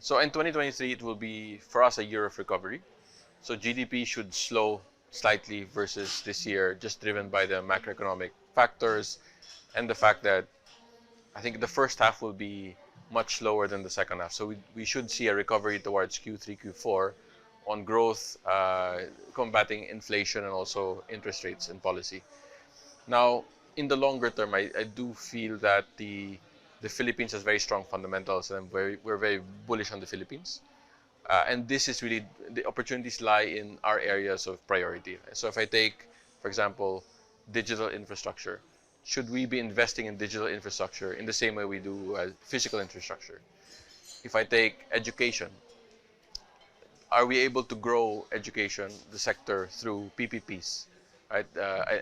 So in 2023, it will be, for us, a year of recovery. So GDP should slow slightly versus this year, just driven by the macroeconomic factors and the fact that I think the first half will be much lower than the second half. So we should see a recovery towards Q3, Q4 on growth, combating inflation, and also interest rates and policy. Now, in the longer term, I do feel that the Philippines has very strong fundamentals, and we're very bullish on the Philippines. And this is really, the opportunities lie in our areas of priority. So if I take, for example, digital infrastructure, should we be investing in digital infrastructure in the same way we do physical infrastructure? If I take education, are we able to grow education, the sector, through PPPs, right?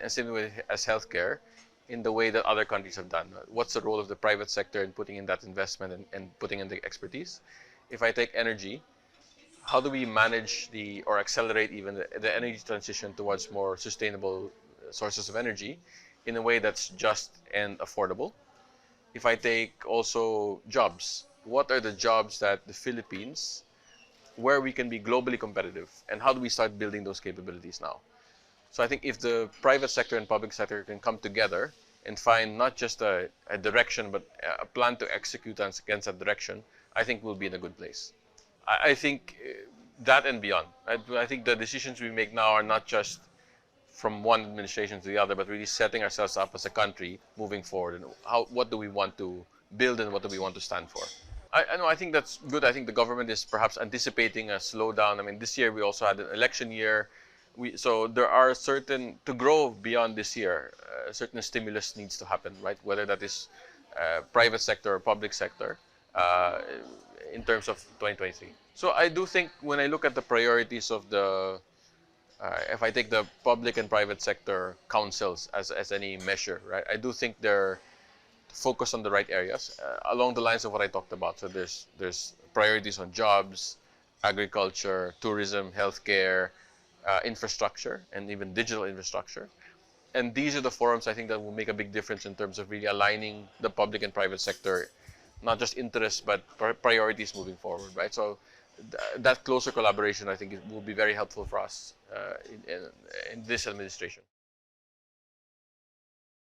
And same way as healthcare, in the way that other countries have done. What's the role of the private sector in putting in that investment and putting in the expertise? If I take energy, how do we manage or accelerate even the energy transition towards more sustainable sources of energy in a way that's just and affordable? If I take also jobs, what are the jobs that the Philippines, where we can be globally competitive, and how do we start building those capabilities now? So I think if the private sector and public sector can come together and find not just a direction, but a plan to execute against that direction, I think we'll be in a good place. I think that and beyond. I think the decisions we make now are not just from one administration to the other, but really setting ourselves up as a country moving forward. And what do we want to build and what do we want to stand for? I know. I think that's good. I think the government is perhaps anticipating a slowdown. I mean, this year we also had an election year. So there are certain, to grow beyond this year, certain stimulus needs to happen, right? Whether that is private sector or public sector, in terms of 2023. So I do think when I look at the priorities of if I take the public and private sector councils as any measure, right? I do think they're focused on the right areas along the lines of what I talked about. So there's priorities on jobs, agriculture, tourism, healthcare, infrastructure, and even digital infrastructure. And these are the forums I think that will make a big difference in terms of really aligning the public and private sector, not just interests, but priorities moving forward, right? So that closer collaboration, I think, will be very helpful for us in this administration.